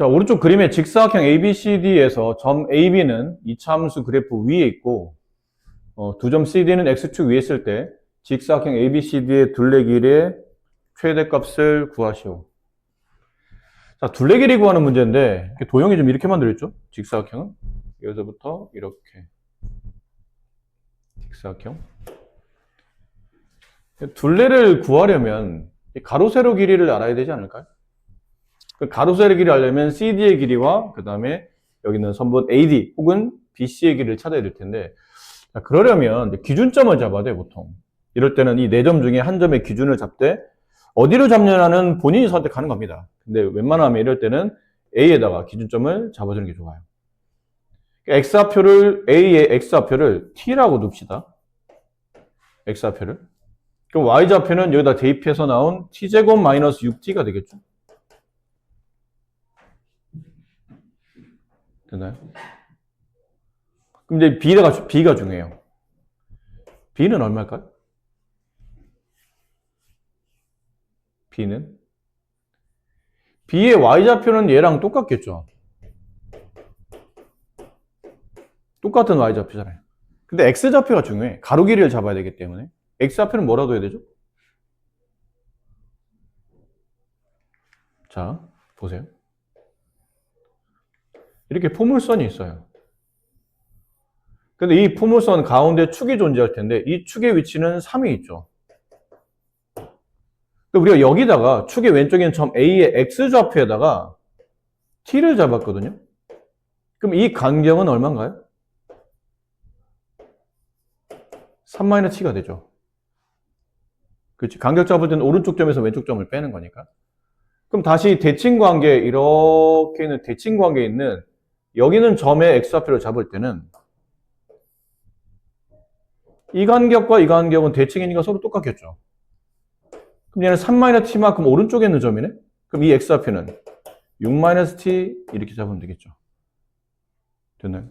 자, 오른쪽 그림의 직사각형 ABCD에서 점 AB는 이차함수 그래프 위에 있고 두 점 CD는 X축 위에 있을 때 직사각형 ABCD의 둘레 길이의 최대값을 구하시오. 자, 둘레 길이 구하는 문제인데 도형이 좀 이렇게 만들어있죠? 직사각형은 여기서부터 이렇게 직사각형. 둘레를 구하려면 가로 세로 길이를 알아야 되지 않을까요? 그 가로 세로 길이를 알려면 CD의 길이와 그 다음에 여기는 선분 AD 혹은 BC의 길이를 찾아야 될 텐데, 자, 그러려면 기준점을 잡아야 돼. 보통 이럴 때는 이 네 점 중에 한 점의 기준을 잡되 어디로 잡느냐는 본인이 선택하는 겁니다. 근데 웬만하면 이럴 때는 A에다가 기준점을 잡아주는 게 좋아요. X좌표를 A의 X좌표를 T라고 둡시다. X좌표를. 그럼 Y좌표는 여기다 대입해서 나온 T제곱 마이너스 6T가 되겠죠. 되나요? 그럼 이제 B가 중요해요. B는 얼마일까요? B는? B의 Y좌표는 얘랑 똑같겠죠. 똑같은 Y좌표잖아요. 근데 X좌표가 중요해. 가로 길이를 잡아야 되기 때문에. X좌표는 뭐라도 해야 되죠? 자, 보세요. 이렇게 포물선이 있어요. 근데 이 포물선 가운데 축이 존재할 텐데 이 축의 위치는 3이 있죠. 우리가 여기다가 축의 왼쪽에 있는 점 A의 X좌표에다가 T를 잡았거든요. 그럼 이 간격은 얼마인가요? 3-T가 되죠. 그렇지. 간격 잡을 때는 오른쪽 점에서 왼쪽 점을 빼는 거니까. 그럼 다시 대칭관계, 이렇게 있는 대칭관계에 있는 여기는 점의 X좌표를 잡을 때는 이 간격과 이 간격은 대칭이니까 서로 똑같겠죠. 그럼 얘는 3-T만큼 오른쪽에 있는 점이네? 그럼 이 X좌표는 6-T 이렇게 잡으면 되겠죠. 됐나요?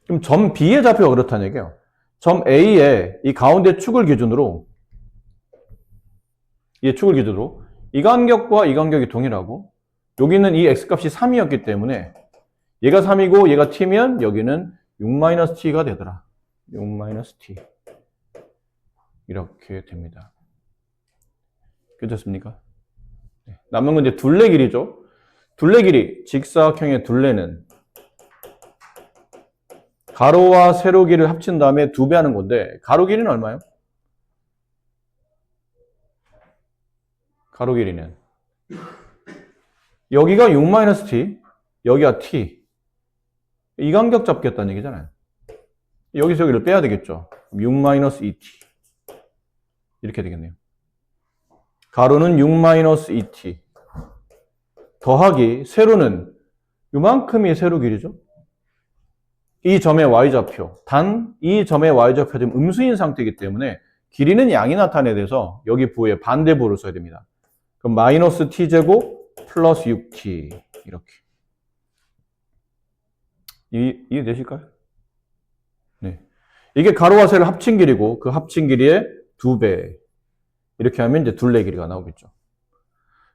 그럼 점 B의 좌표가 그렇다는 얘기예요. 점 A의 이 가운데 축을 기준으로 이 간격과 이 간격이 동일하고 여기는 이 X값이 3이었기 때문에 얘가 3이고 얘가 T면 여기는 6-T가 되더라. 6-T 이렇게 됩니다. 괜찮습니까? 네. 남은 건 이제 둘레 길이죠. 둘레 길이, 직사각형의 둘레는 가로와 세로 길이를 합친 다음에 2배 하는 건데 가로 길이는 얼마예요? 가로 길이는 여기가 6-T, 여기가 T. 이 간격 잡겠다는 얘기잖아요. 여기서 여기를 빼야 되겠죠. 6-2T 이렇게 되겠네요. 가로는 6-2T 더하기 세로는 이만큼이 세로 길이죠. 이 점의 Y좌표, 단 이 점의 Y좌표가 지금 음수인 상태이기 때문에 길이는 양이 나타내야 돼서 여기 부호에 반대부호를 써야 됩니다. 그럼 마이너스 T제곱 플러스 6T 이렇게. 이해되실까요? 네. 이게 가로와 세로 합친 길이고 그 합친 길이의 2배. 이렇게 하면 이제 둘레 길이가 나오겠죠.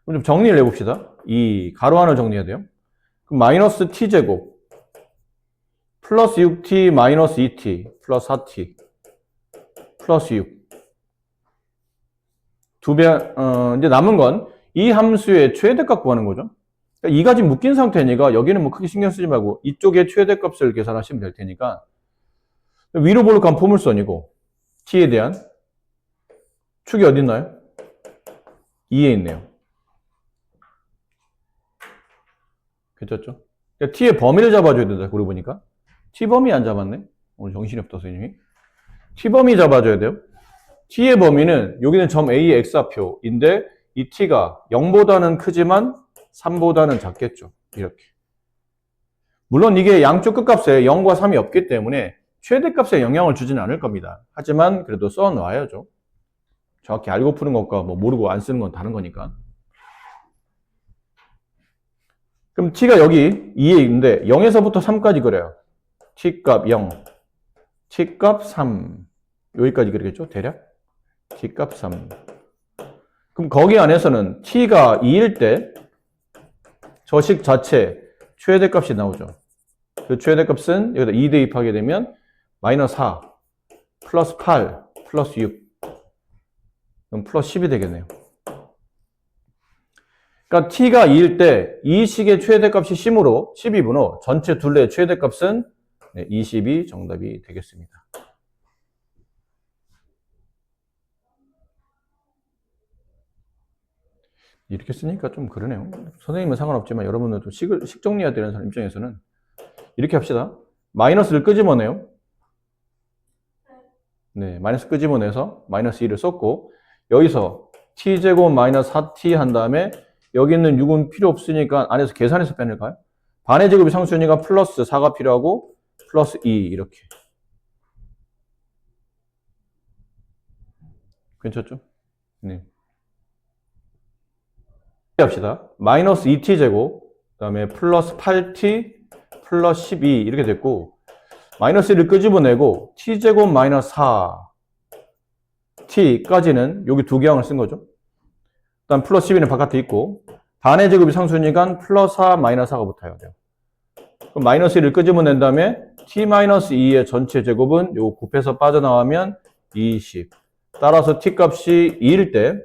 그럼 좀 정리를 해봅시다. 이 가로 하나 정리해야 돼요. 그럼 마이너스 T제곱 플러스 6T 마이너스 2T 플러스 4T 플러스 6. 2배, 이제 남은 건 이 함수의 최대값 구하는 거죠. 그러니까 이 가지 묶인 상태니까 여기는 뭐 크게 신경 쓰지 말고 이쪽에 최대값을 계산하시면 될 테니까 위로 볼록한 포물선이고 T에 대한 축이 어디 있나요? 2에 있네요. 괜찮죠? 그러니까 T의 범위를 잡아줘야 된다. 그러고 보니까 T 범위 안 잡았네. 오늘 정신이 없다 선생님이. T 범위 잡아줘야 돼요. T의 범위는 여기는 점 A의 X좌표인데 이 T가 0보다는 크지만 3보다는 작겠죠. 이렇게. 물론 이게 양쪽 끝값에 0과 3이 없기 때문에 최대값에 영향을 주지는 않을 겁니다. 하지만 그래도 써놔야죠. 정확히 알고 푸는 것과 뭐 모르고 안 쓰는 건 다른 거니까. 그럼 T가 여기 2에 있는데 0에서부터 3까지 그래요. T값 0, T값 3 여기까지 그러겠죠? 대략 T값 3. 그럼 거기 안에서는 T가 2일 때 저 식 자체 최대값이 나오죠. 그 최대값은 여기다 2 대입하게 되면 마이너스 4 플러스 8 플러스 6 그럼 플러스 10이 되겠네요. 그러니까 t가 2일 때 이 식의 최대값이 10으로 12분호 전체 둘레의 최대값은 20이 정답이 되겠습니다. 이렇게 쓰니까 좀 그러네요. 선생님은 상관없지만 여러분들도 식 정리해야 되는 사람 입장에서는 이렇게 합시다. 마이너스를 끄집어내요. 네, 마이너스 끄집어내서 마이너스 2를 썼고 여기서 t제곱 마이너스 4t 한 다음에 여기 있는 6은 필요 없으니까 안에서 계산해서 빼낼까요? 반의 제곱이 상수니까 플러스 4가 필요하고 플러스 2 이렇게. 괜찮죠? 네. 합시다. 마이너스 2t 제곱 그 다음에 플러스 8t 플러스 12 이렇게 됐고 마이너스 1을 끄집어내고 t제곱 마이너스 4t까지는 여기 두 개항을 쓴 거죠. 일단 플러스 12는 바깥에 있고 반의 제곱이 상수니까 플러스 4 마이너스 4가 붙어야 돼요. 그럼 마이너스 1을 끄집어낸 다음에 t 마이너스 2의 전체 제곱은 요 곱해서 빠져나가면 20. 따라서 t 값이 2일 때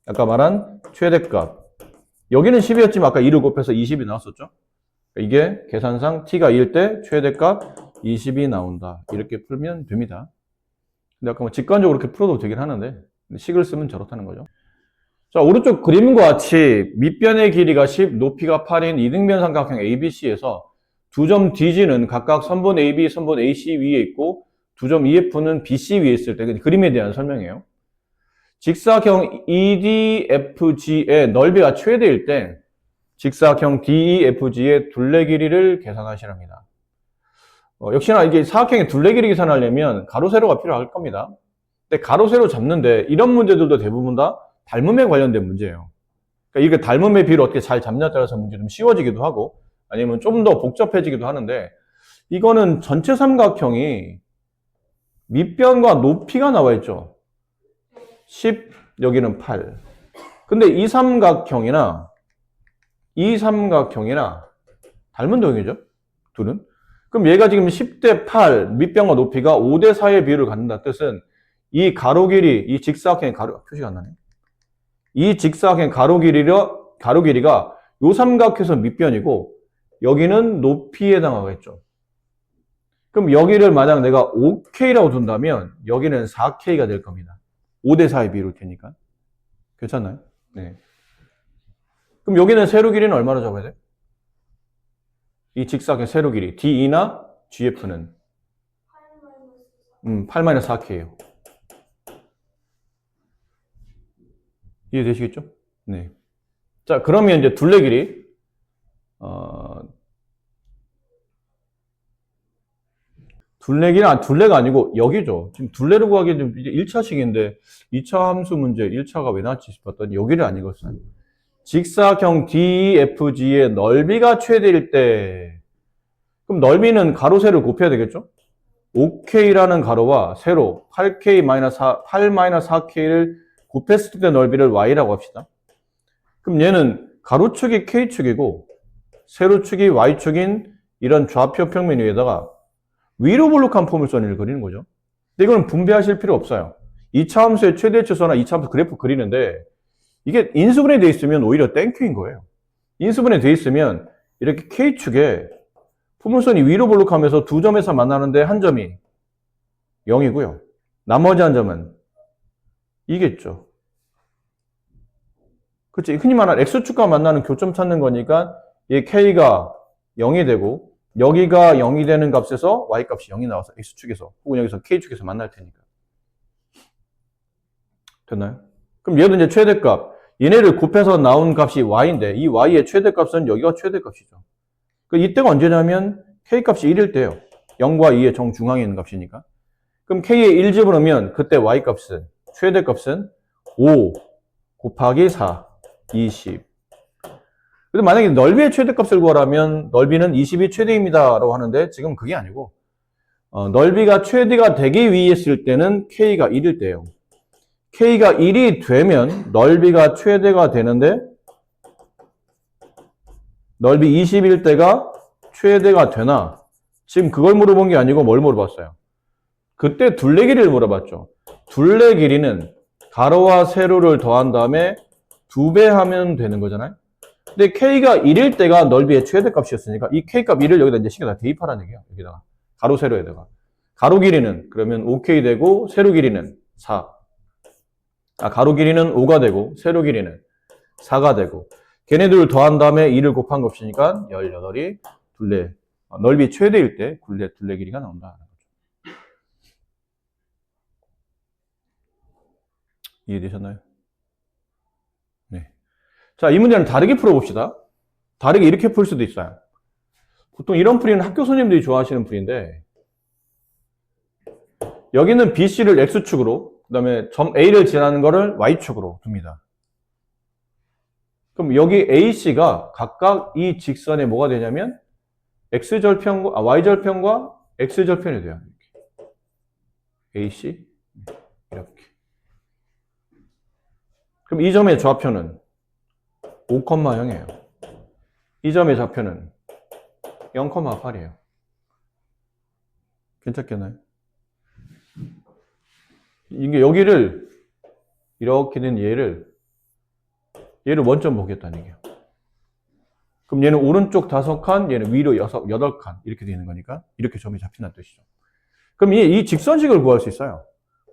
아까 말한 최대값 여기는 10이었지만 아까 2를 곱해서 20이 나왔었죠. 이게 계산상 t가 2일 때 최대값 20이 나온다. 이렇게 풀면 됩니다. 근데 아까 뭐 직관적으로 이렇게 풀어도 되긴 하는데 식을 쓰면 저렇다는 거죠. 자, 오른쪽 그림과 같이 밑변의 길이가 10, 높이가 8인 이등변 삼각형 ABC에서 두 점 DG는 각각 선분 AB, 선분 AC 위에 있고 두 점 EF는 BC 위에 있을 때 그림에 대한 설명이에요. 직사각형 EDFG의 넓이가 최대일 때 직사각형 DEFG의 둘레 길이를 계산하시랍니다. 역시나 이게 사각형의 둘레 길이 계산하려면 가로, 세로가 필요할 겁니다. 근데 가로, 세로 잡는데 이런 문제들도 대부분 다 닮음에 관련된 문제예요. 그러니까 이게 닮음의 비를 어떻게 잘 잡냐에 따라서 문제 좀 쉬워지기도 하고 아니면 좀 더 복잡해지기도 하는데 이거는 전체 삼각형이 밑변과 높이가 나와 있죠. 10, 여기는 8. 근데 이 삼각형이나 닮은 도형이죠. 둘은. 그럼 얘가 지금 10대 8, 밑변과 높이가 5대 4의 비율을 갖는다는 뜻은 이 가로 길이, 이 직사각형의 표시가 안 나네. 이 직사각형 가로 길이가 요 삼각형에서 밑변이고 여기는 높이에 해당하겠죠. 그럼 여기를 만약 내가 5K라고 둔다면 여기는 4K가 될 겁니다. 5대 4의 비율을 테니까. 괜찮나요? 네. 그럼 여기는 세로 길이는 얼마로 잡아야 돼? 이 직사각형 세로 길이 DE나 GF는 8-4K예요. 이해되시겠죠? 네. 자, 그러면 이제 둘레 길이 둘레가 아니고 여기죠. 지금 둘레를 구하기는 이제 1차식인데 2차 함수 문제 1차가 왜 나왔지 싶었더니 여기를 아니거든요. 직사각형 DEFG의 넓이가 최대일 때 그럼 넓이는 가로 세로를 곱해야 되겠죠? 5K라는 가로와 세로 8-4K를 곱했을 때 넓이를 Y라고 합시다. 그럼 얘는 가로축이 K축이고 세로축이 Y축인 이런 좌표 평면 위에다가 위로 볼록한 포물선을 그리는 거죠. 근데 이거는 분배하실 필요 없어요. 2차 함수의 최대치수나 2차 함수 그래프 그리는데 이게 인수분해 되어 있으면 오히려 땡큐인 거예요. 인수분해 되어 있으면 이렇게 K축에 포물선이 위로 볼록하면서 두 점에서 만나는데 한 점이 0이고요. 나머지 한 점은 이겠죠. 그치? 흔히 말하는 X축과 만나는 교점 찾는 거니까 이 K가 0이 되고 여기가 0이 되는 값에서 Y값이 0이 나와서 X축에서 혹은 여기서 K축에서 만날 테니까. 됐나요? 그럼 얘도 이제 최대값. 얘네를 곱해서 나온 값이 Y인데 이 Y의 최대값은 여기가 최대값이죠. 이때가 언제냐면 K값이 1일 때예요. 0과 2의 정중앙에 있는 값이니까. 그럼 K에 1 집어넣으면 그때 Y값은 최대값은 5 곱하기 4, 20. 근데 만약에 넓이의 최대값을 구하라면 넓이는 20이 최대입니다 라고 하는데 지금 그게 아니고 넓이가 최대가 되기 위했을 때는 K가 1일 때예요. K가 1이 되면 넓이가 최대가 되는데 넓이 20일 때가 최대가 되나? 지금 그걸 물어본 게 아니고 뭘 물어봤어요? 그때 둘레 길이를 물어봤죠. 둘레 길이는 가로와 세로를 더한 다음에 2배 하면 되는 거잖아요. 근데 K가 1일 때가 넓이의 최대값이었으니까 이 K값 1을 여기다 이제 식에다 대입하라는 얘기예요. 여기다가. 가로, 세로에다가. 가로 길이는 그러면 5K 되고 세로 길이는 4. 가로 길이는 5가 되고 세로 길이는 4가 되고 걔네들을 더한 다음에 2를 곱한 값이니까 18이 둘레 넓이 최대일 때 둘레 길이가 나온다. 이해되셨나요? 네. 자, 이 문제는 다르게 풀어봅시다. 다르게 이렇게 풀 수도 있어요. 보통 이런 풀이는 학교 선생님들이 좋아하시는 풀인데 여기는 BC를 X축으로 그 다음에 점 A를 지나는 거를 Y축으로 둡니다. 그럼 여기 AC가 각각 이 직선에 뭐가 되냐면 X절편과 Y절편과 X절편이 돼요. 이렇게. AC 이렇게. 그럼 이 점의 좌표는 5,0이에요. 이 점의 좌표는 0,8이에요. 괜찮겠나요? 이게 여기를 이렇게 된 얘를 원점 보겠다는 얘기예요. 그럼 얘는 오른쪽 5칸, 얘는 위로 8칸 이렇게 되는 거니까 이렇게 점이 잡힌다는 뜻이죠. 그럼 이 직선식을 구할 수 있어요.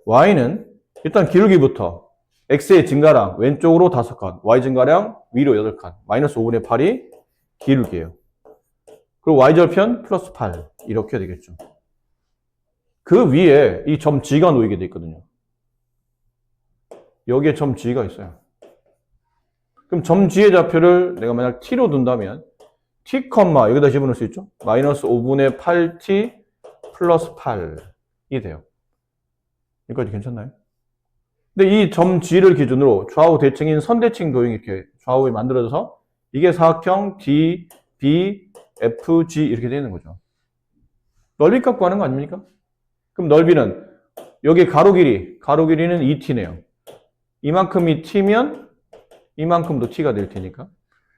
y는 일단 기울기부터 x의 증가량 왼쪽으로 5칸, y 증가량 위로 8칸, 마이너스 5분의 8이 기울기예요. 그리고 y절편 플러스 8 이렇게 되겠죠. 그 위에 이 점 G가 놓이게 돼 있거든요. 여기에 점 G가 있어요. 그럼 점 G의 좌표를 내가 만약 t로 둔다면 t, 여기다 집어넣을 수 있죠? 마이너스 5분의 8t 플러스 8이 돼요. 여기까지 괜찮나요? 근데 이 점 G를 기준으로 좌우 대칭인 선대칭 도형이 이렇게 좌우에 만들어져서 이게 사각형 D, B, F, G 이렇게 되는 거죠. 넓이 값 구하는 거 아닙니까? 그럼 넓이는 여기 가로 길이는 2t네요. 이만큼이 t면 이만큼도 t가 될 테니까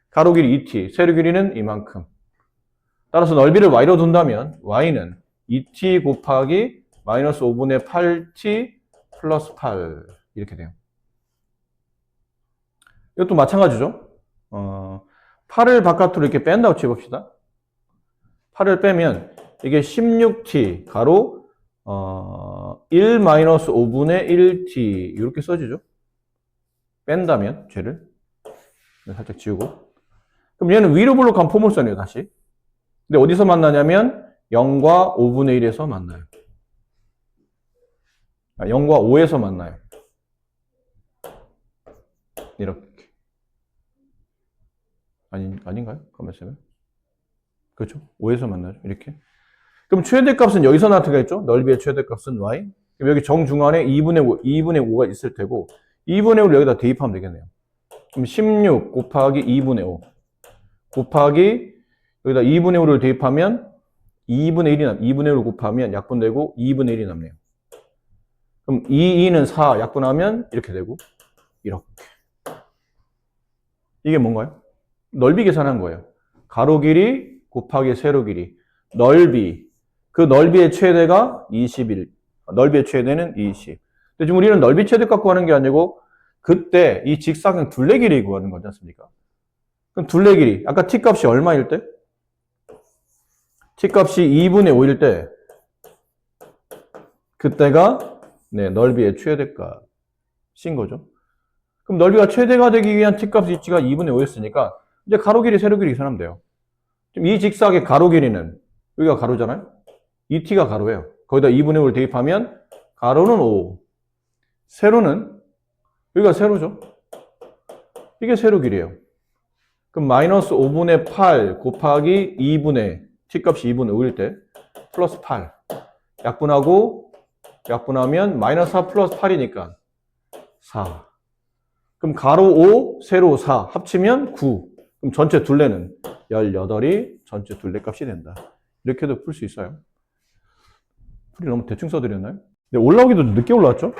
가로 길이 2t, 세로 길이는 이만큼. 따라서 넓이를 y로 둔다면 y는 2t 곱하기 마이너스 5분의 8t 플러스 8 이렇게 돼요. 이것도 마찬가지죠. 8을 바깥으로 이렇게 뺀다고 쳐봅시다. 8을 빼면 이게 16t 가로 1 마이너스 5분의 1t 이렇게 써지죠. 뺀다면 쟤를 살짝 지우고 그럼 얘는 위로 블록한 포물선이에요. 다시. 근데 어디서 만나냐면 0과 5분의 1에서 만나요. 0과 5에서 만나요. 이렇게. 아닌가요? 가만히 있으면. 그렇죠? 5에서 만나죠. 이렇게. 그럼 최대값은 여기서 나타나겠죠? 넓이의 최대값은 y. 그럼 여기 정중앙에 2분의 5가 있을 테고 2분의 5를 여기다 대입하면 되겠네요. 그럼 16 곱하기 2분의 5 곱하기 여기다 2분의 5를 대입하면 2분의 1을 곱하면 약분되고 2분의 1이 남네요. 그럼 2는 4 약분하면 이렇게 되고 이렇게. 이게 뭔가요? 넓이 계산한 거예요. 가로 길이 곱하기 세로 길이. 넓이. 그 넓이의 최대가 21. 넓이의 최대는 20. 근데 지금 우리는 넓이 최대값 구하는 게 아니고 그때 이 직사각 둘레 길이 구하는 거지 않습니까? 그럼 둘레 길이. 아까 t 값이 얼마일 때? t 값이 2분의 5일 때 그때가 넓이의 최대값인 거죠. 그럼 넓이가 최대가 되기 위한 t 값 위치가 2분의 5였으니까 이제 가로 길이, 세로 길이 계산하면 돼요. 지금 이 직사각의 가로 길이는 여기가 가로잖아요. 이 t가 가로예요. 거기다 2분의 5를 대입하면 가로는 5, 세로는 여기가 세로죠. 이게 세로 길이에요. 그럼 마이너스 5분의 8 곱하기 2분의 t 값이 2분의 5일 때 플러스 8 약분하면 마이너스 4 플러스 8이니까 4. 그럼 가로 5, 세로 4 합치면 9. 그럼 전체 둘레는 18이 전체 둘레 값이 된다. 이렇게도 풀 수 있어요. 풀이 너무 대충 써드렸나요? 네, 올라오기도 늦게 올라왔죠?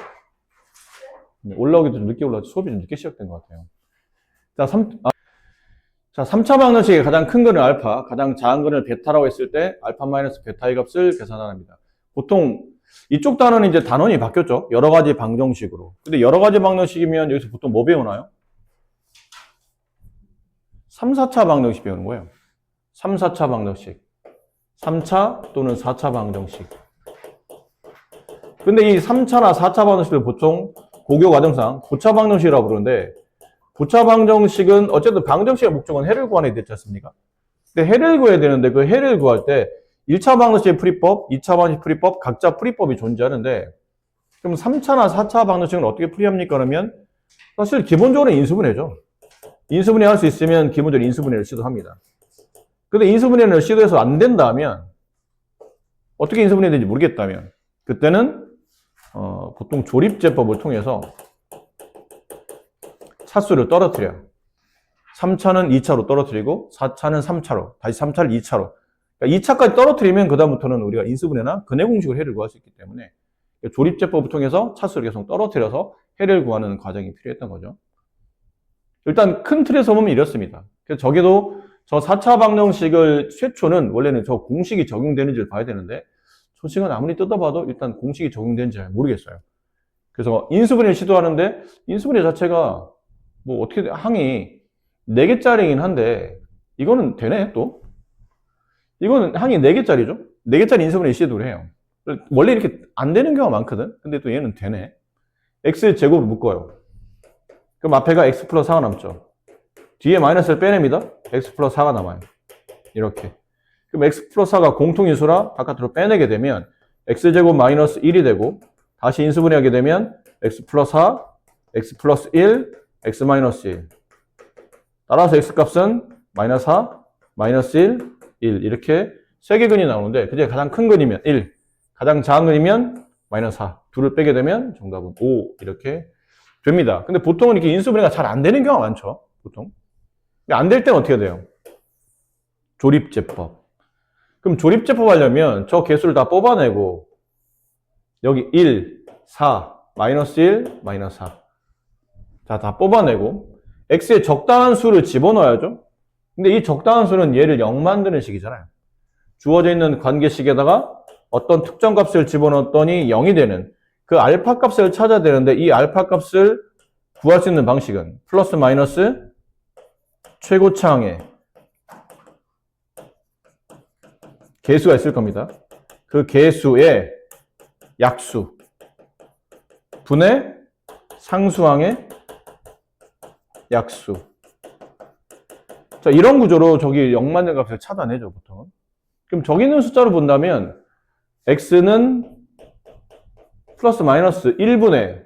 네, 올라오기도 좀 늦게 올라왔죠. 수업이 좀 늦게 시작된 것 같아요. 자, 자, 3차 방정식의 가장 큰 거는 알파, 가장 작은 거는 베타라고 했을 때 알파 마이너스 베타의 값을 계산합니다. 보통 이쪽 단어는 이제 단원이 바뀌었죠. 여러 가지 방정식으로. 근데 여러 가지 방정식이면 여기서 보통 뭐 배우나요? 3, 4차 방정식 배우는 거예요. 3, 4차 방정식. 3차 또는 4차 방정식. 근데 이 3차나 4차 방정식을 보통 고교 과정상 고차 방정식이라고 부르는데, 고차 방정식은 어쨌든 방정식의 목적은 해를 구하는 게 됐지 않습니까? 근데 해를 구해야 되는데 그 해를 구할 때 1차 방정식의 풀이법, 2차 방정식 풀이법, 각자 풀이법이 존재하는데, 그럼 3차나 4차 방정식은 어떻게 풀이합니까? 그러면 사실 기본적으로 인수분해죠. 인수분해 할 수 있으면 기본적으로 인수분해를 시도합니다. 근데 인수분해를 시도해서 안 된다면, 어떻게 인수분해 되는지 모르겠다면, 그때는 보통 조립제법을 통해서 차수를 떨어뜨려요. 3차는 2차로 떨어뜨리고 4차는 3차로, 다시 3차를 2차로. 그러니까 2차까지 떨어뜨리면 그다음부터는 우리가 인수분해나 근해공식으로 해를 구할 수 있기 때문에 조립제법을 통해서 차수를 계속 떨어뜨려서 해를 구하는 과정이 필요했던 거죠. 일단 큰 틀에서 보면 이렇습니다. 그래서 저게도 저 4차 방정식을 최초는 원래는 저 공식이 적용되는지를 봐야 되는데, 저 식은 아무리 뜯어봐도 일단 공식이 적용되는지 잘 모르겠어요. 그래서 인수분해를 시도하는데 인수분해 자체가 뭐 어떻게 항이 4개짜리긴 한데 이거는 되네 또. 이거는 항이 4개짜리죠. 4개짜리 인수분해 시도를 해요. 원래 이렇게 안 되는 경우가 많거든. 근데 또 얘는 되네. x제곱을 묶어요. 그럼 앞에가 x 플러스 4가 남죠. 뒤에 마이너스를 빼냅니다. x 플러스 4가 남아요. 이렇게. 그럼 x 플러스 4가 공통인수라 바깥으로 빼내게 되면 x제곱 마이너스 1이 되고, 다시 인수분해하게 되면 x 플러스 4, x 플러스 1, x 마이너스 1. 따라서 x값은 마이너스 4, 마이너스 1, 1 이렇게 3개 근이 나오는데, 그중에 가장 큰 근이면 1, 가장 작은 근이면 마이너스 4. 둘을 빼게 되면 정답은 5 이렇게 됩니다. 근데 보통은 이렇게 인수분해가 잘 안 되는 경우가 많죠. 보통. 안 될 때는 어떻게 돼요? 조립제법. 그럼 조립제법 하려면 저 개수를 다 뽑아내고 여기 1, 4, 마이너스 1, 마이너스 4. 자, 다 뽑아내고 x에 적당한 수를 집어넣어야죠. 근데 이 적당한 수는 얘를 0 만드는 식이잖아요. 주어져 있는 관계식에다가 어떤 특정 값을 집어넣었더니 0이 되는 그 알파 값을 찾아야 되는데, 이 알파 값을 구할 수 있는 방식은 플러스 마이너스 최고차항의 개수가 있을 겁니다. 그 개수의 약수 분의 상수항의 약수. 자, 이런 구조로 저기 0 맞는 값을 찾아내죠, 보통은. 그럼 저기 있는 숫자로 본다면 x는 플러스 마이너스 1분의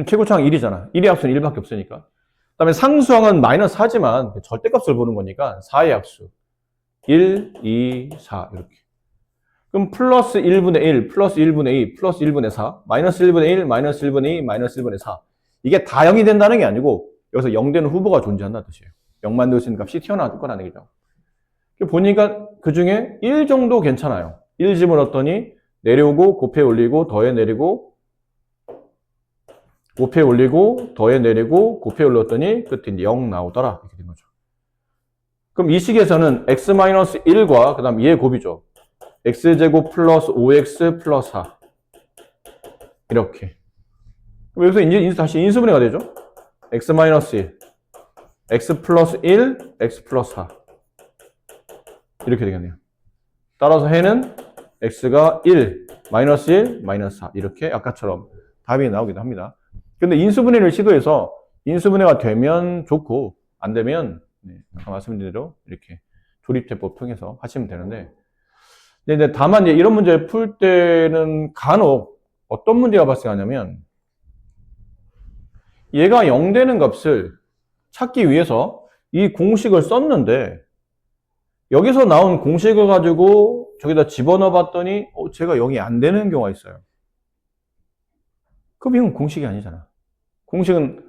최고차항 1이잖아. 1의 합수는 1밖에 없으니까. 그 다음에 상수항은 마이너스 4지만 절대값을 보는 거니까 4의 합수. 1, 2, 4 이렇게. 그럼 플러스 1분의 1, 플러스 1분의 2, 플러스 1분의 4, 마이너스 1분의 1, 마이너스 1분의 2, 마이너스 1분의 4. 이게 다 0이 된다는 게 아니고 여기서 0 되는 후보가 존재한다는 뜻이에요. 0 만들 수 있는 값이 튀어나올 거라는 얘기죠. 보니까 그 중에 1 정도 괜찮아요. 1 집어넣었더니 내려오고 곱해 올리고 더해 내리고 곱해 올리고 더해 내리고 곱해 올렸더니 끝에 0 나오더라. 이렇게 된 거죠. 그럼 이 식에서는 x-1과 그 다음 얘의 곱이죠. x제곱 플러스 5x 플러스 4 이렇게. 그럼 여기서 이제 다시 인수분해가 되죠. x-1 x 플러스 1 x 플러스 4 이렇게 되겠네요. 따라서 해는 x가 1 마이너스 1 마이너스 4 이렇게 아까처럼 답이 나오기도 합니다. 근데 인수분해를 시도해서 인수분해가 되면 좋고 안 되면 아까 말씀드린 대로 이렇게 조립제법 통해서 하시면 되는데, 근데 다만 이런 문제를 풀 때는 간혹 어떤 문제가 발생하냐면, 얘가 0 되는 값을 찾기 위해서 이 공식을 썼는데 여기서 나온 공식을 가지고 저기다 집어넣어 봤더니 제가 0이 안 되는 경우가 있어요. 그럼 이건 공식이 아니잖아. 공식은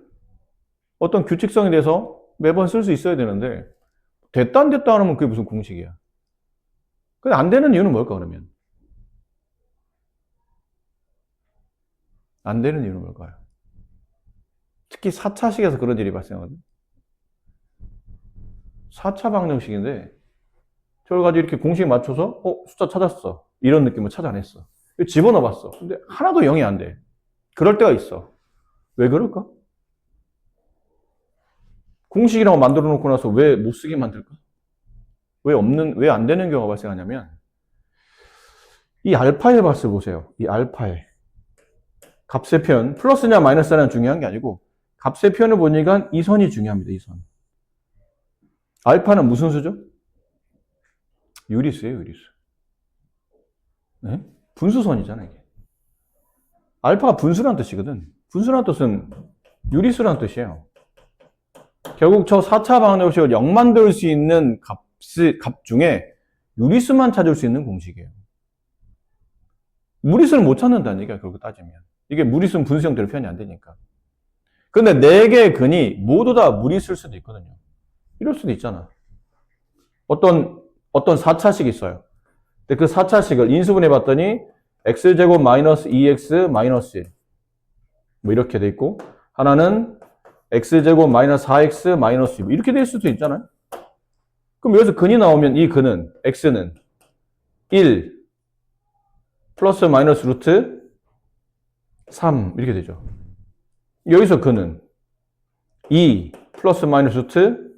어떤 규칙성에 대해서 매번 쓸 수 있어야 되는데 됐다 안 됐다 하면 그게 무슨 공식이야. 근데 안 되는 이유는 뭘까 그러면? 안 되는 이유는 뭘까요? 특히 4차식에서 그런 일이 발생하거든요. 4차 방정식인데 저걸 가지고 이렇게 공식 맞춰서 숫자 찾았어. 이런 느낌으로 찾아냈어. 집어넣어봤어. 근데 하나도 0이 안 돼. 그럴 때가 있어. 왜 그럴까? 공식이라고 만들어 놓고 나서 왜 못 쓰게 만들까? 왜 안 되는 경우가 발생하냐면, 이 알파의 값을 보세요. 이 알파의 값의 표현, 플러스냐 마이너스냐는 중요한 게 아니고, 값의 표현을 보니까 이 선이 중요합니다. 이 선. 알파는 무슨 수죠? 유리수예요, 유리수. 네? 분수선이잖아, 이게. 알파가 분수란 뜻이거든. 분수란 뜻은 유리수란 뜻이에요. 결국 저 4차 방정식을 0 만들 수 있는 값 중에 유리수만 찾을 수 있는 공식이에요. 무리수는 못 찾는다는 얘기야, 그렇게 따지면. 이게 무리수는 분수 형태로 표현이 안 되니까. 근데 4개의 근이 모두 다 무리수일 수도 있거든요. 이럴 수도 있잖아. 어떤 4차식이 있어요. 근데 그 4차식을 인수분해 봤더니 x제곱 마이너스 2x 마이너스 1. 뭐 이렇게 돼 있고, 하나는 x제곱 마이너스 4x 마이너스 2. 이렇게 될 수도 있잖아요. 그럼 여기서 근이 나오면 이 근은, x는 1 플러스 마이너스 루트 3 이렇게 되죠. 여기서 근은 2 플러스 마이너스 루트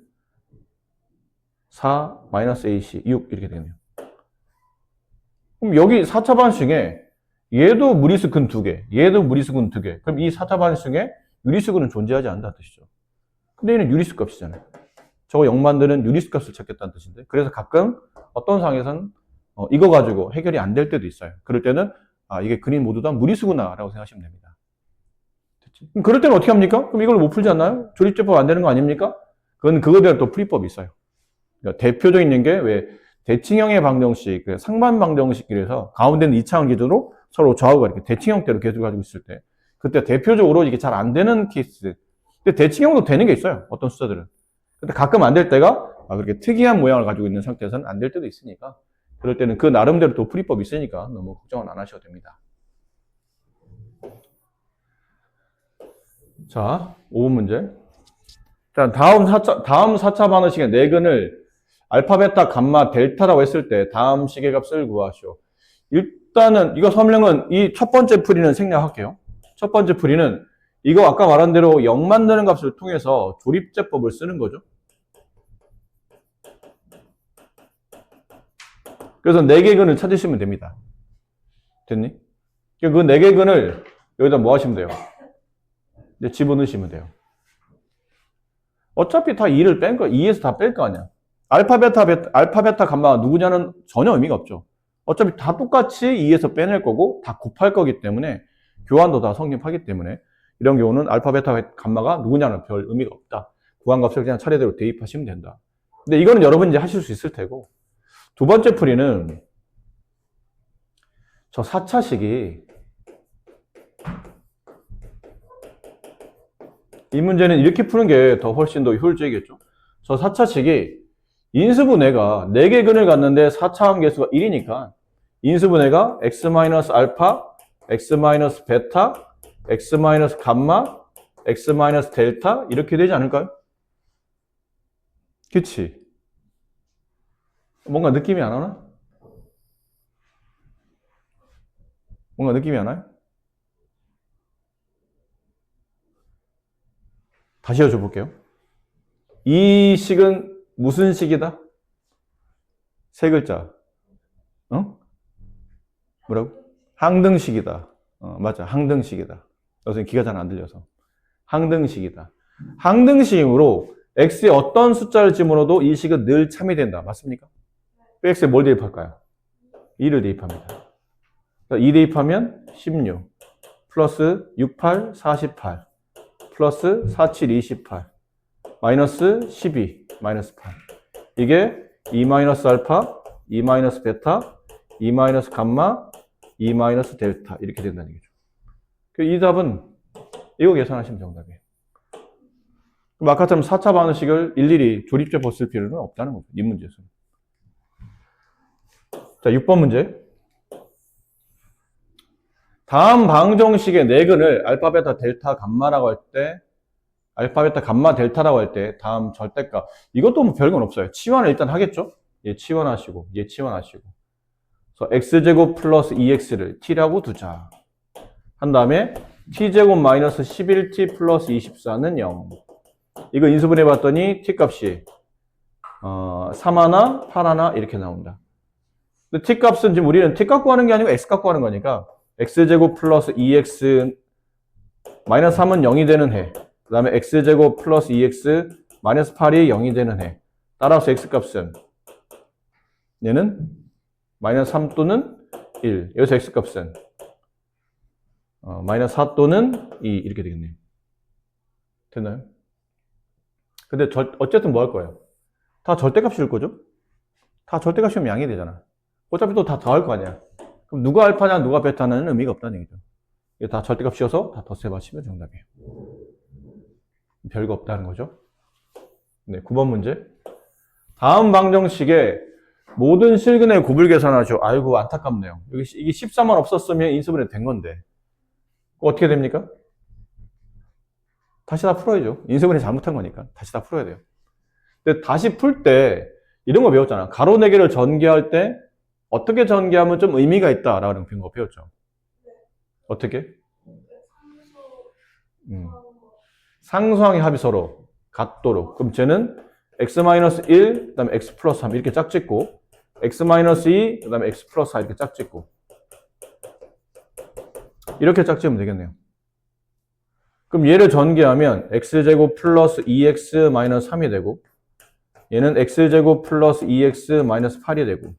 4 마이너스 ac 6 이렇게 되네요. 그럼 여기 4차 반식에 얘도 무리수 근 2개, 얘도 무리수 근 2개. 그럼 이 4차 반식에 유리수 근은 존재하지 않는다는 뜻이죠. 근데 얘는 유리수 값이잖아요. 저거 0 만드는 유리수 값을 찾겠다는 뜻인데, 그래서 가끔 어떤 상황에서는 이거 가지고 해결이 안 될 때도 있어요. 그럴 때는 이게 근이 모두 다 무리수구나 라고 생각하시면 됩니다. 됐지? 그럼 그럴 때는 어떻게 합니까? 그럼 이걸 못 풀지 않나요? 조립제법 안 되는 거 아닙니까? 그건 그거에 대한 또 풀이법이 있어요. 그러니까 대표적인 게 왜 대칭형의 방정식, 상반 방정식이라서 가운데는 2차원 기준으로 서로 좌우가 이렇게 대칭형대로 계속 가지고 있을 때, 그때 대표적으로 이게 잘 안 되는 케이스. 근데 대칭형도 되는 게 있어요. 어떤 숫자들은. 근데 가끔 안 될 때가 그렇게 특이한 모양을 가지고 있는 상태에서는 안 될 때도 있으니까, 그럴 때는 그 나름대로 또 풀이법이 있으니까 너무 걱정은 안 하셔도 됩니다. 자, 5번 문제. 자, 다음 4차 반응식의 내근을 알파, 베타, 감마, 델타라고 했을 때 다음 식의 값을 구하시오. 일단은 이거 설명은 이 첫 번째 풀이는 생략할게요. 첫 번째 풀이는 이거 아까 말한 대로 0 만드는 값을 통해서 조립제법을 쓰는 거죠. 그래서 4개 근을 찾으시면 됩니다. 됐니? 그 4개 근을 여기다 뭐 하시면 돼요? 이제 집어넣으시면 돼요. 어차피 다 2를 뺀 거, 2에서 다 뺄 거 아니야. 알파, 베타, 감마가 누구냐는 전혀 의미가 없죠. 어차피 다 똑같이 2에서 빼낼 거고 다 곱할 거기 때문에 교환도 다 성립하기 때문에 이런 경우는 알파, 베타, 감마가 누구냐는 별 의미가 없다. 구한값을 그냥 차례대로 대입하시면 된다. 근데 이거는 여러분 이제 하실 수 있을 테고, 두 번째 풀이는 저 4차식이 이 문제는 이렇게 푸는 게 더 훨씬 더 효율적이겠죠. 저 4차식이 인수분해가 4개 근을 갖는데 4차항 계수가 1이니까 인수분해가 x-알파, x-베타, x-감마, x-델타 이렇게 되지 않을까요? 그치? 뭔가 느낌이 안 오나? 뭔가 느낌이 안 와요? 다시 여쭤볼게요. 이 식은 무슨 식이다? 세 글자. 뭐라고? 항등식이다. 맞아. 항등식이다. 여기서 귀가 잘 안 들려서. 항등식이다. 항등식으로 x에 어떤 숫자를 집어넣어도 이 식은 늘 참여된다. 맞습니까? x에 뭘 대입할까요? 2를 대입합니다. 2 대입하면 16 플러스 68, 48 플러스 47, 28 마이너스 12, 마이너스 8. 이게 2 마이너스 알파, 2 마이너스 베타, 2 마이너스 감마, 2 마이너스 델타 이렇게 된다는 얘기죠. 이 답은 이거 계산하시면 정답이에요. 그럼 아까처럼 4차 방정식을 일일이 조립제법 쓸 필요는 없다는 거죠. 이 문제에서는. 자, 6번 문제. 다음 방정식의 내근을 알파, 베타, 델타, 감마라고 할 때 알파, 베타, 감마, 델타라고 할 때 다음 절대값. 이것도 뭐 별건 없어요. 치환을 일단 하겠죠? 얘 치환하시고, 얘 치환하시고. 그래서 x제곱 플러스 2x를 t라고 두자. 한 다음에 t제곱 마이너스 11t 플러스 24는 0. 이거 인수분해 봤더니 t 값이 3하나, 8하나 이렇게 나온다. 근데 t 값은 지금 우리는 t 값 구하는 게 아니고 x 값 구하는 거니까 x제곱 플러스 2x 마이너스 3은 0이 되는 해. 그 다음에 x제곱 플러스 2x 마이너스 8이 0이 되는 해. 따라서 x값은 얘는 마이너스 3 또는 1. 여기서 x값은 마이너스 4 또는 2 이렇게 되겠네요. 됐나요? 근데 어쨌든 뭐 할 거예요? 다 절대값일 거죠? 다 절대값이면 양이 되잖아. 어차피 또 다 더할 거 아니야. 그럼 누가 알파냐 누가 베타는 의미가 없다는 얘기죠. 이게 다 절대값이어서 다 덧세 맞히면 정답이에요. 별거 없다는 거죠. 네, 9번 문제. 다음 방정식에 모든 실근의 곱을 계산하죠. 아이고 안타깝네요. 여기 이게 14만 없었으면 인수분해 된 건데 어떻게 됩니까? 다시 다 풀어야죠. 인수분해 잘못한 거니까 다시 다 풀어야 돼요. 근데 다시 풀 때 이런 거 배웠잖아. 가로 4개를 전개할 때 어떻게 전개하면 좀 의미가 있다라는 거 배웠죠. 어떻게? 상수항의 합이 서로 같도록. 그럼 쟤는 x-1, 그 다음에 x 플러스 3 이렇게 짝짓고 x-2, 그 다음에 x 플러스 4 이렇게 짝짓고 이렇게 짝지으면 되겠네요. 그럼 얘를 전개하면 x제곱 플러스 2x 마이너스 3이 되고 얘는 x제곱 플러스 2x 마이너스 8이 되고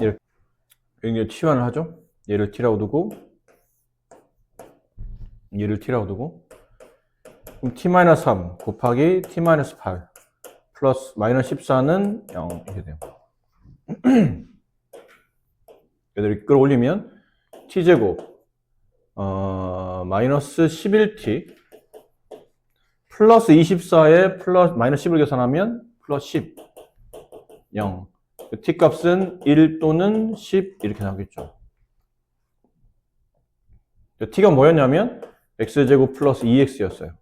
이렇게 이제 치환을 하죠. 얘를 t라고 두고 얘를 t라고 두고 그럼 t-3 곱하기 t-8 플러스 마이너스 14는 0 이렇게 돼요. 얘들을 끌어올리면 t제곱 마이너스 11t 플러스 24에 플러스 마이너스 10을 계산하면 플러스 10 0 t 값은 1 또는 10 이렇게 나오겠죠. t가 뭐였냐면 x제곱 플러스 2x였어요.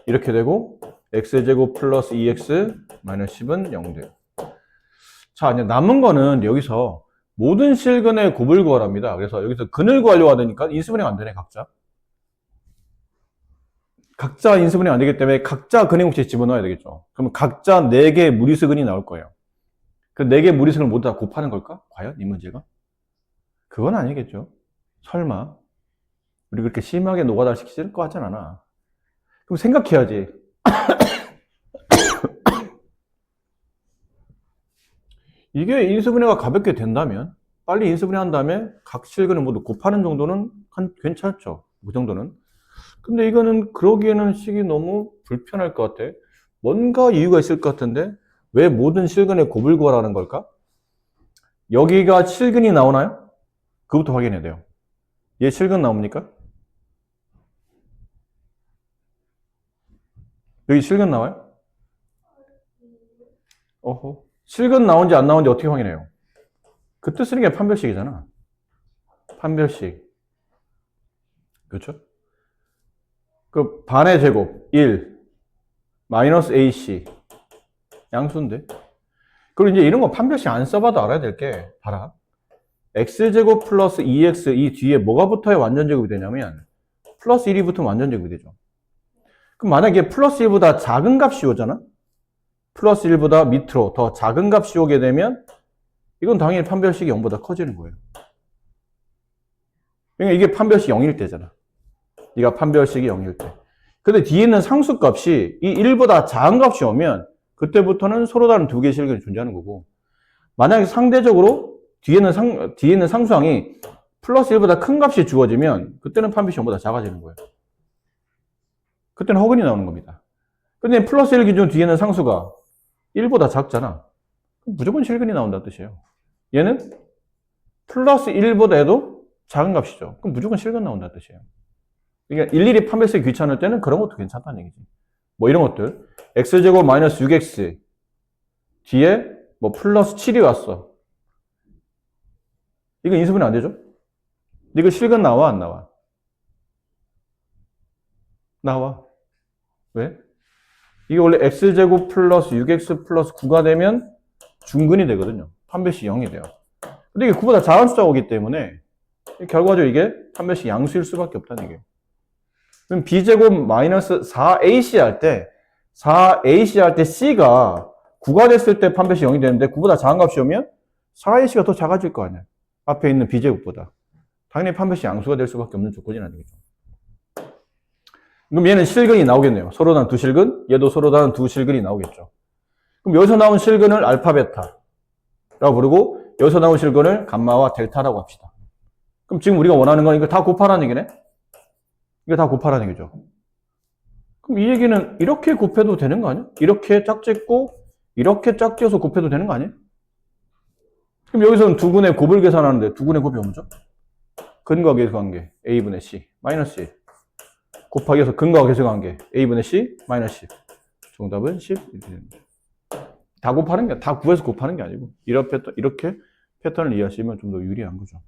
이렇게 되고 x제곱 플러스 2x 마이너스 10은 0 돼요. 자, 이제 남은 거는 여기서 모든 실근의 곱을 구하랍니다. 그래서 여기서 근을 구하려고 하니까 인수분해가 안 되네, 각자. 각자 인수분해가 안 되기 때문에 각자 근의 공식에 집어넣어야 되겠죠. 그러면 각자 4개의 무리수근이 나올 거예요. 그 4개의 무리수근을 모두 다 곱하는 걸까? 과연 이 문제가? 그건 아니겠죠. 설마. 우리 그렇게 심하게 노가다 시키질 거 같진 않아. 그럼 생각해야지. 이게 인수분해가 가볍게 된다면 빨리 인수분해 한 다음에 각 실근을 모두 곱하는 정도는 괜찮죠. 그 정도는. 근데 이거는 그러기에는 식이 너무 불편할 것 같아. 뭔가 이유가 있을 것 같은데 왜 모든 실근의 곱을 구하라는 걸까? 여기가 실근이 나오나요? 그것부터 확인해야 돼요. 얘 실근 나옵니까? 여기 실근 나와요? 어허. 실근 나온지 안 나온지 어떻게 확인해요? 그때 쓰는 게 판별식이잖아. 판별식. 그렇죠? 그 반의 제곱 1 마이너스 AC 양수인데. 그리고 이제 이런 거 판별식 안 써봐도 알아야 될 게 봐라. x제곱 플러스 2x 이 뒤에 뭐가 붙어야 완전 제곱이 되냐면 플러스 1이 붙으면 완전 제곱이 되죠. 그럼 만약에 플러스 1보다 작은 값이 오잖아? 플러스 1보다 밑으로 더 작은 값이 오게 되면 이건 당연히 판별식이 0보다 커지는 거예요. 그러니까 이게 판별식 0일 때잖아. 네가 판별식이 0일 때. 근데 뒤에 있는 상수값이 이 1보다 작은 값이 오면 그때부터는 서로 다른 두 개의 실근이 존재하는 거고 만약에 상대적으로 뒤에 있는 상수항이 플러스 1보다 큰 값이 주어지면 그때는 판별식 0보다 작아지는 거예요. 그때는 허근이 나오는 겁니다. 근데 플러스 1 기준 뒤에는 상수가 1보다 작잖아. 그럼 무조건 실근이 나온다는 뜻이에요. 얘는 플러스 1보다 해도 작은 값이죠. 그럼 무조건 실근 나온다는 뜻이에요. 그러니까 일일이 판별식이 귀찮을 때는 그런 것도 괜찮다는 얘기지. 뭐 이런 것들. x제곱 마이너스 6x 뒤에 뭐 플러스 7이 왔어. 이거 인수분해 안 되죠? 이거 실근 나와 안 나와? 나와. 왜? 이게 원래 x제곱 플러스 6x 플러스 9가 되면 중근이 되거든요. 판별식 0이 돼요. 근데 이게 9보다 작은 숫자가 오기 때문에 결과적으로 이게 판별식 양수일 수밖에 없다는 얘기예요. 그럼 b제곱 마이너스 4ac 할 때 4ac 할 때 c가 9가 됐을 때 판별식 0이 되는데 9보다 작은 값이 오면 4ac가 더 작아질 거 아니야. 앞에 있는 b제곱보다. 당연히 판별식 양수가 될 수밖에 없는 조건이라는 얘기죠. 그럼 얘는 실근이 나오겠네요. 서로 다른 두 실근, 얘도 서로 다른 두 실근이 나오겠죠. 그럼 여기서 나온 실근을 알파, 베타라고 부르고 여기서 나온 실근을 감마와 델타라고 합시다. 그럼 지금 우리가 원하는 건 이거 다 곱하라는 얘기네? 이거 다 곱하라는 얘기죠. 그럼 이 얘기는 이렇게 곱해도 되는 거 아니야? 이렇게 짝짓고 이렇게 짝지어서 곱해도 되는 거 아니에요? 그럼 여기서는 두 근의 곱을 계산하는데 두 근의 곱이 뭐죠? 근과 계수관계 a분의 c 마이너스 1 곱하기 해서 근과 계수관계 a분의 c 마이너스 10 정답은 10 이렇게 됩니다. 다 곱하는 게 다 구해서 곱하는 게 아니고 이렇게 패턴을 이해하시면 좀 더 유리한 거죠.